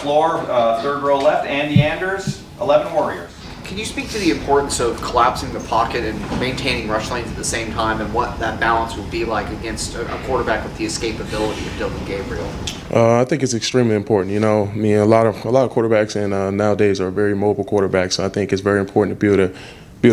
floor, third row left, Andy Anders, 11 Warriors. Can you speak to the importance of collapsing the pocket and maintaining rush lanes at the same time, and what that balance will be like against a quarterback with the escapability of Dylan Gabriel? I think it's extremely important. You know, I mean, a lot of quarterbacks and nowadays are very mobile quarterbacks. So I think it's very important to be able to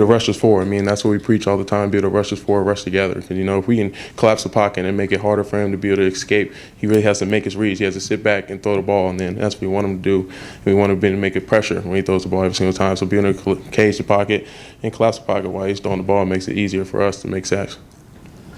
rush us forward. I mean, that's what we preach all the time: be able to rush us forward, rush together. Because you know, if we can collapse the pocket and make it harder for him to be able to escape, he really has to make his reads. He has to sit back and throw the ball, and then that's what we want him to do. We want him to make it pressure when he throws the ball every single time. So being able to cage the pocket and collapse the pocket while he's throwing the ball makes it easier for us to make sacks.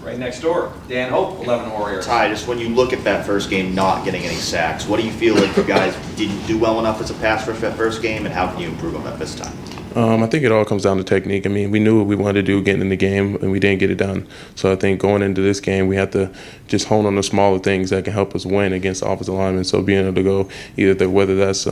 Right next door, Dan Hope, 11 Warriors. Ty, just when you look at that first game not getting any sacks, what do you feel like you guys didn't do well enough as a pass rush that first game, and how can you improve on that this time? I think it all comes down to technique. I mean, we knew what we wanted to do getting in the game, and we didn't get it done. So I think going into this game, we have to just hone on the smaller things that can help us win against offensive linemen. So being able to go whether that's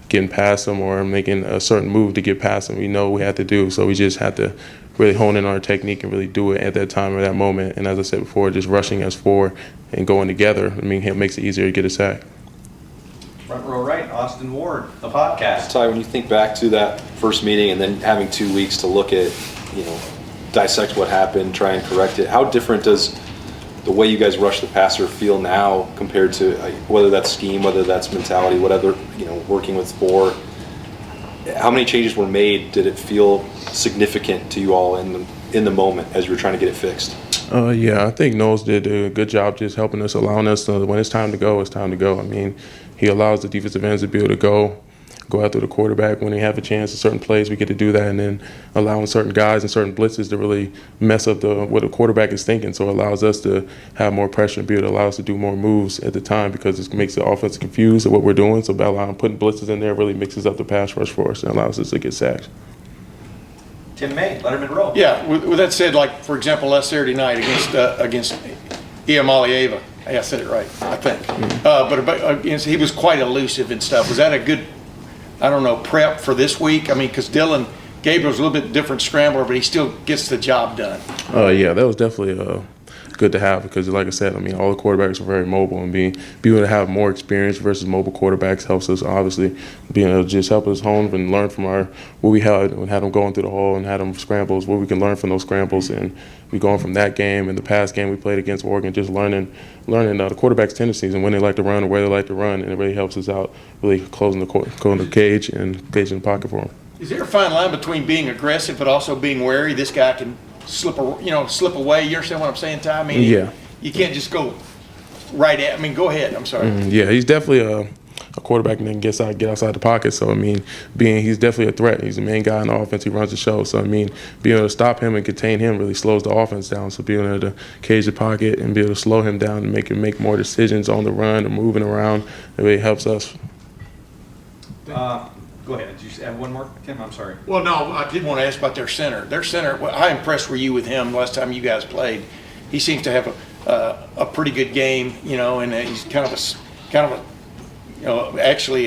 getting past them or making a certain move to get past them, we know we have to do. So we just have to really hone in on our technique and really do it at that time or that moment. And as I said before, just rushing us forward and going together, I mean, it makes it easier to get a sack. Front row right, Austin Ward, the podcast. Ty, when you think back to that first meeting and then having 2 weeks to look at, dissect what happened, try and correct it, how different does the way you guys rush the passer feel now compared to whether that's scheme, whether that's mentality, whatever, working with four? How many changes were made? Did it feel significant to you all in the moment as you were trying to get it fixed? Yeah, I think Knowles did a good job just helping us, allowing us to, when it's time to go, it's time to go. I mean, he allows the defensive ends to be able to go after the quarterback when they have a chance. In certain plays, we get to do that, and then allowing certain guys and certain blitzes to really mess up what the quarterback is thinking. So it allows us to have more pressure and be able to allow us to do more moves at the time, because it makes the offense confused at what we're doing. So by putting blitzes in there really mixes up the pass rush for us and allows us to get sacks. Tim May, Letterman Row. Yeah, with that said, like, for example, last Saturday night against Iamalieva, I said it right, I think. But he was quite elusive and stuff. Was that a good, prep for this week? I mean, because Dylan Gabriel's a little bit different scrambler, but he still gets the job done. Yeah, that was definitely good to have, because like I said, I mean, all the quarterbacks are very mobile, and being able to have more experience versus mobile quarterbacks helps us, obviously, being able to just help us hone and learn from what we had and had them going through the hole and had them scrambles, what we can learn from those scrambles. And we going from that game and the past game we played against Oregon, just learning the quarterback's tendencies and when they like to run or where they like to run, and it really helps us out, really closing the cage and caging the pocket for them. Is there a fine line between being aggressive but also being wary? This guy can slip away. You understand what I'm saying, Ty? I mean, yeah. You can't just go right at. I mean, go ahead. I'm sorry. Yeah, he's definitely a quarterback and then get outside the pocket. So I mean, he's definitely a threat. He's the main guy in the offense. He runs the show. So I mean, being able to stop him and contain him really slows the offense down. So being able to cage the pocket and be able to slow him down and make him make more decisions on the run or moving around, it really helps us. Go ahead. Did you have one more, Tim? I'm sorry. Well, no, I did want to ask about their center. Their center, how impressed were you with him last time you guys played? He seems to have a pretty good game, and he's actually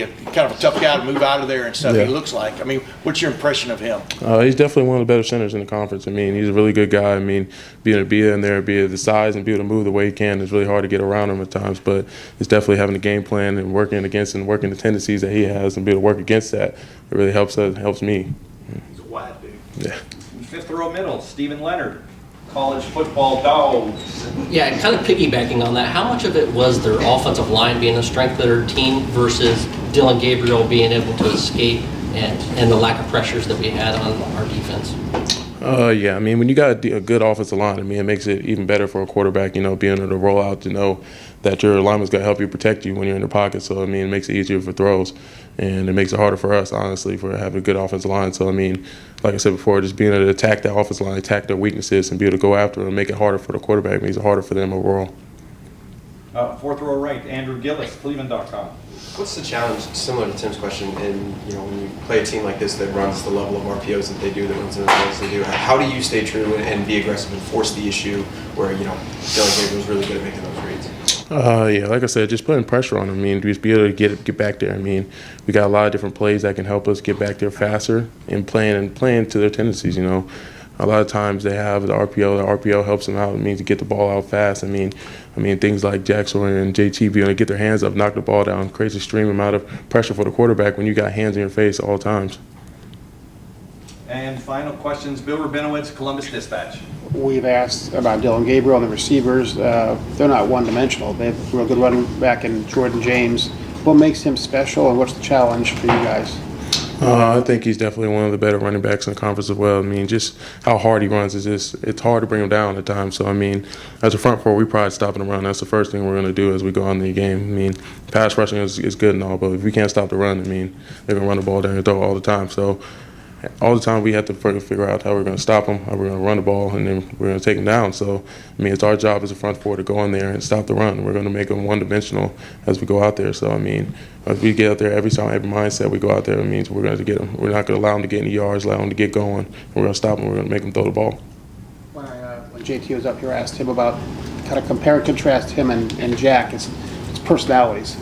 kind of a tough guy to move out of there and stuff. Yeah. He looks like. I mean, what's your impression of him? He's definitely one of the better centers in the conference. I mean, he's a really good guy. I mean, being able to be in there, be the size and be able to move the way he can is really hard to get around him at times. But it's definitely having a game plan and working against and working the tendencies that he has and be able to work against that. It really helps us, helps me. He's a wide dude. Yeah. Fifth row middle, Stephen Leonard, college football dogs. Yeah, kind of piggybacking on that, how much of it was their offensive line being a strength of their team versus Dylan Gabriel being able to escape and the lack of pressures that we had on our defense? Yeah, I mean, when you got a good offensive line, I mean, it makes it even better for a quarterback, being able to roll out to know that your lineman's got to help you protect you when you're in the pocket. So, I mean, it makes it easier for throws, and it makes it harder for us, honestly, for having a good offensive line. So, I mean, like I said before, just being able to attack that offensive line, attack their weaknesses, and be able to go after them and make it harder for the quarterback, makes it harder for them overall. Fourth row right, Andrew Gillis, Cleveland.com. What's the challenge, similar to Tim's question, in when you play a team like this that runs the level of RPOs that they do, that runs the results they do? How do you stay true and be aggressive and force the issue where Dylan Gabriel's really good at making those reads? Yeah, like I said, just putting pressure on them. I mean, just be able to get back there. I mean, we got a lot of different plays that can help us get back there faster and playing to their tendencies. a lot of times they have the RPO. The RPO helps them out. It means to get the ball out fast. I mean things like Jack Sawyer and JT being able to get their hands up, knock the ball down, creates a extreme amount of pressure for the quarterback when you got hands in your face at all times. And final questions, Bill Rabinowitz, Columbus Dispatch. We've asked about Dylan Gabriel and the receivers. They're not one-dimensional. They have a real good running back in Jordan James. What makes him special, and what's the challenge for you guys? I think he's definitely one of the better running backs in the conference as well. I mean, just how hard he runs is it's hard to bring him down at times. So, I mean, as a front four, we pride stopping the run. That's the first thing we're going to do as we go on the game. I mean, pass rushing is good and all, but if we can't stop the run, I mean, they're going to run the ball down your throat all the time. So, all the time we have to figure out how we're going to stop them, how we're going to run the ball, and then we're going to take them down. So, I mean, it's our job as a front four to go in there and stop the run. We're going to make them one-dimensional as we go out there. So, I mean, if we get out there every mindset we go out there, it means we're going to get them. We're not going to allow them to get any yards, allow them to get going. We're going to stop them. We're going to make them throw the ball. When JT was up here, I asked him about kind of compare and contrast him and Jack. It's personalities.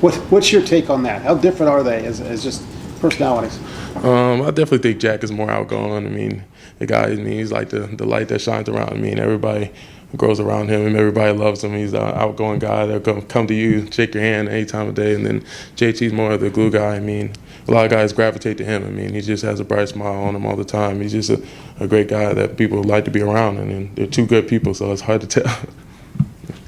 What's your take on that? How different are they as just personalities? I definitely think Jack is more outgoing. I mean, the guy, I mean, he's like the light that shines around. I mean, everybody grows around him and everybody loves him. He's an outgoing guy that'll come to you, shake your hand any time of day. And then JT's more of the glue guy. I mean, a lot of guys gravitate to him. I mean, he just has a bright smile on him all the time. He's just a great guy that people like to be around. And they're two good people, so it's hard to tell.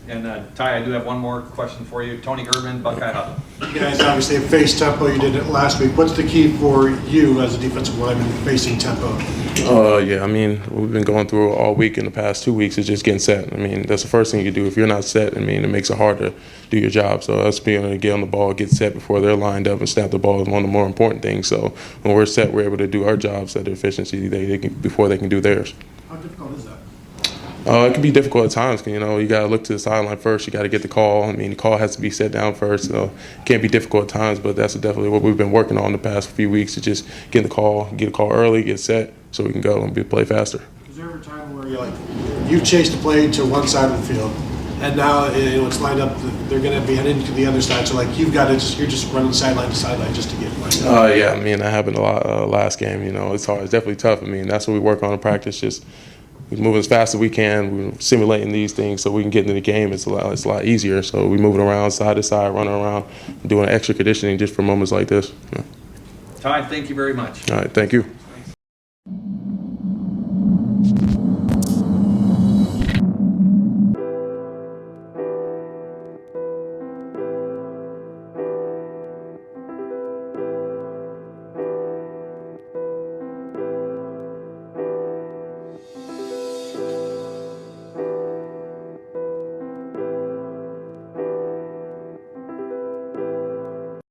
And Ty, I do have one more question for you. Tony Urban, Buckeye Hub. You guys obviously have faced tempo. You did it last week. What's the key for you as a defensive lineman facing tempo? Yeah, I mean, we've been going through all week in the past 2 weeks is just getting set. I mean, that's the first thing you do. If you're not set, I mean, it makes it hard to do your job. So us being able to get on the ball, get set before they're lined up and snap the ball is one of the more important things. So when we're set, we're able to do our jobs at the efficiency before they can do theirs. How difficult is that? It can be difficult at times. You know, you got to look to the sideline first. You got to get the call. I mean, the call has to be set down first. So it can be difficult at times, but that's definitely what we've been working on the past few weeks, is just get a call early, get set, so we can go and play faster. Is there ever a time where you've chased a play to one side of the field, and now it's lined up, they're going to be heading to the other side, so you've got to you're just running sideline to sideline just to get lined up? Yeah, I mean, that happened a lot last game. You know, it's hard. It's definitely tough. I mean, that's what we work on in practice, just we move as fast as we can. We're simulating these things so we can get into the game. It's a lot easier. So we moving around side to side, running around, doing extra conditioning just for moments like this. Yeah. Ty, thank you very much. All right, thank you.